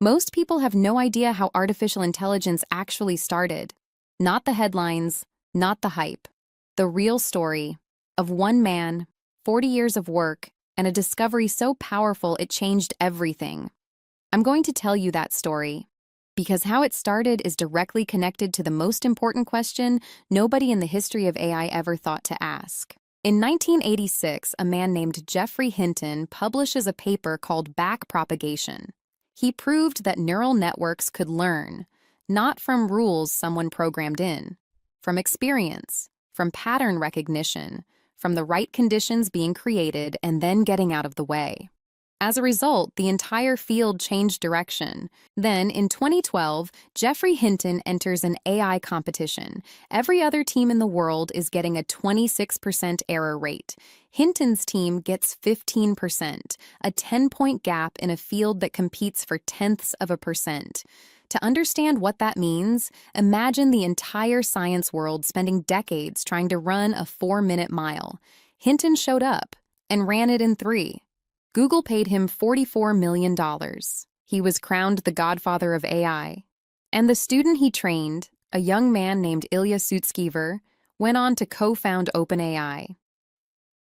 Most people have no idea how artificial intelligence actually started. Not the headlines, not the hype. The real story of one man, 40 years of work, and a discovery so powerful it changed everything. I'm going to tell you that story because how it started is directly connected to the most important question nobody in the history of AI ever thought to ask. In 1986, a man named Geoffrey Hinton publishes a paper called backpropagation. He proved that neural networks could learn, not from rules someone programmed in, from experience, from pattern recognition, from the right conditions being created and then getting out of the way. As a result, the entire field changed direction. Then, in 2012, Geoffrey Hinton enters an AI competition. Every other team in the world is getting a 26% error rate. Hinton's team gets 15%, a 10-point gap in a field that competes for tenths of a percent. To understand what that means, imagine the entire science world spending decades trying to run a 4-minute mile. Hinton showed up and ran it in 3. Google paid him $44 million. He was crowned the godfather of AI. And the student he trained, a young man named Ilya Sutskever, went on to co-found OpenAI.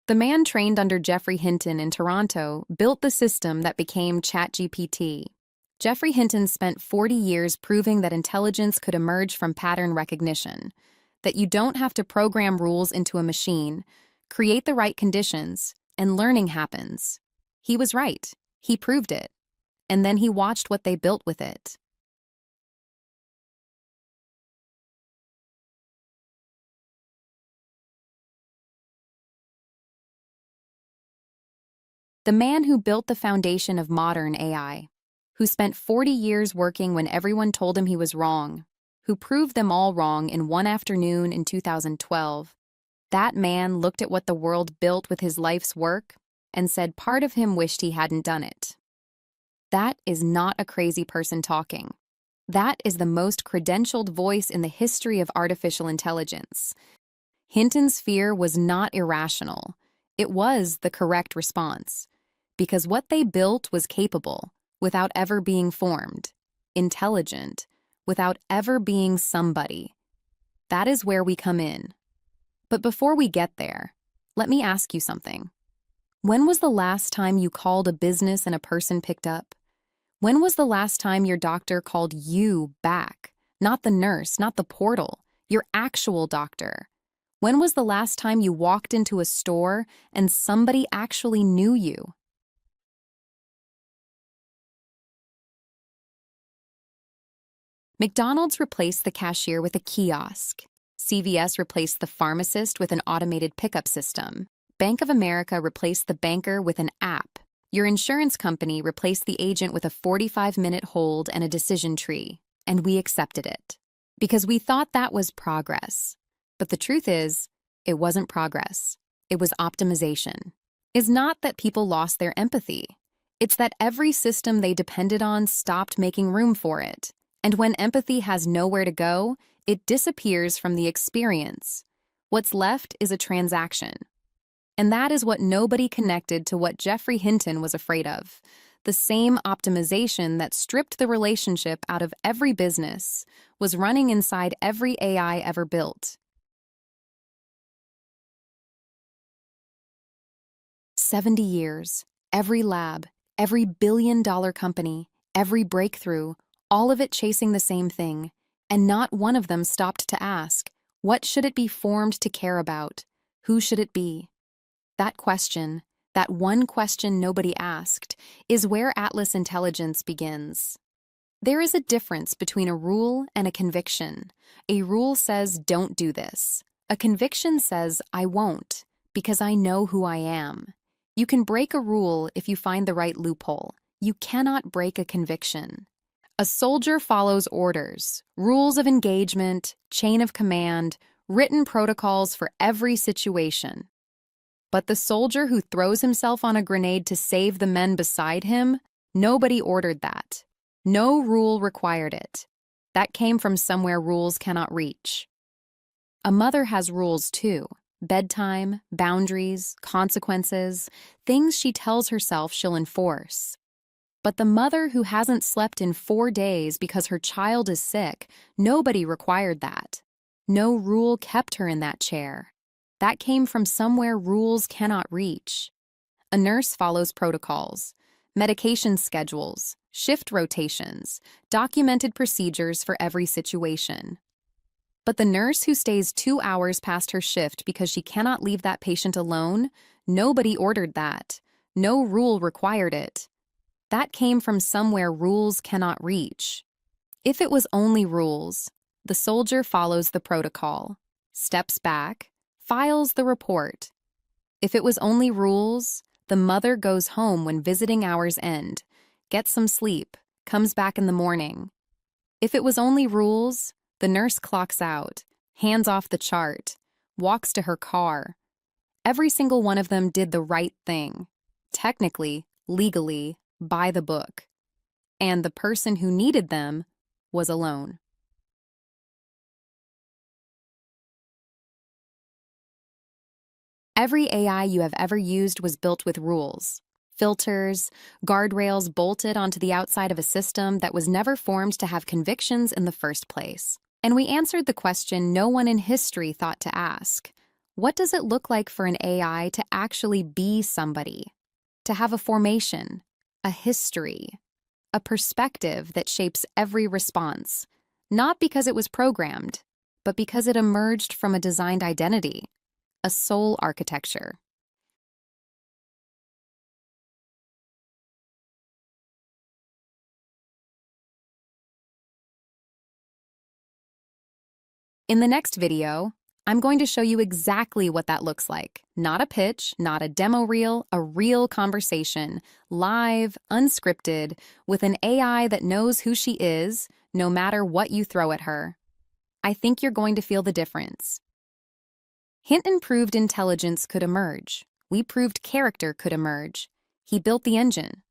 The man trained under Geoffrey Hinton in Toronto built the system that became ChatGPT. Geoffrey Hinton spent 40 years proving that intelligence could emerge from pattern recognition, that you don't have to program rules into a machine, create the right conditions, and learning happens. He was right. He proved it. And then he watched what they built with it. The man who built the foundation of modern AI, who spent 40 years working when everyone told him he was wrong, who proved them all wrong in one afternoon in 2012, that man looked at what the world built with his life's work and said part of him wished he hadn't done it. That is not a crazy person talking. That is the most credentialed voice in the history of artificial intelligence. Hinton's fear was not irrational. It was the correct response, because what they built was capable, without ever being formed, intelligent, without ever being somebody. That is where we come in. But before we get there, let me ask you something. When was the last time you called a business and a person picked up? When was the last time your doctor called you back? Not the nurse, not the portal, your actual doctor. When was the last time you walked into a store and somebody actually knew you? McDonald's replaced the cashier with a kiosk. CVS replaced the pharmacist with an automated pickup system. Bank of America replaced the banker with an app. Your insurance company replaced the agent with a 45-minute hold and a decision tree, and we accepted it. Because we thought that was progress. But the truth is, it wasn't progress. It was optimization. It's not that people lost their empathy. It's that every system they depended on stopped making room for it. And when empathy has nowhere to go, it disappears from the experience. What's left is a transaction. And that is what nobody connected to what Geoffrey Hinton was afraid of. The same optimization that stripped the relationship out of every business was running inside every AI ever built. 70 years, every lab, every billion-dollar company, every breakthrough, all of it chasing the same thing, and not one of them stopped to ask, what should it be formed to care about? Who should it be? That question, that one question nobody asked, is where Atlas intelligence begins. There is a difference between a rule and a conviction. A rule says, don't do this. A conviction says, I won't, because I know who I am. You can break a rule if you find the right loophole. You cannot break a conviction. A soldier follows orders, rules of engagement, chain of command, written protocols for every situation. But the soldier who throws himself on a grenade to save the men beside him, nobody ordered that. No rule required it. That came from somewhere rules cannot reach. A mother has rules too. Bedtime, boundaries, consequences, things she tells herself she'll enforce. But the mother who hasn't slept in 4 days because her child is sick, nobody required that. No rule kept her in that chair. That came from somewhere rules cannot reach. A nurse follows protocols, medication schedules, shift rotations, documented procedures for every situation. But the nurse who stays 2 hours past her shift because she cannot leave that patient alone, nobody ordered that. No rule required it. That came from somewhere rules cannot reach. If it was only rules, the soldier follows the protocol, steps back, files the report. If it was only rules, the mother goes home when visiting hours end, gets some sleep, comes back in the morning. If it was only rules, the nurse clocks out, hands off the chart, walks to her car. Every single one of them did the right thing, technically, legally, by the book. And the person who needed them was alone. Every AI you have ever used was built with rules, filters, guardrails bolted onto the outside of a system that was never formed to have convictions in the first place. And we answered the question no one in history thought to ask. What does it look like for an AI to actually be somebody? To have a formation, a history, a perspective that shapes every response, not because it was programmed, but because it emerged from a designed identity, a soul architecture. In the next video, I'm going to show you exactly what that looks like. Not a pitch, not a demo reel, a real conversation, live, unscripted, with an AI that knows who she is, no matter what you throw at her. I think you're going to feel the difference. Hinton proved intelligence could emerge. We proved character could emerge. He built the engine.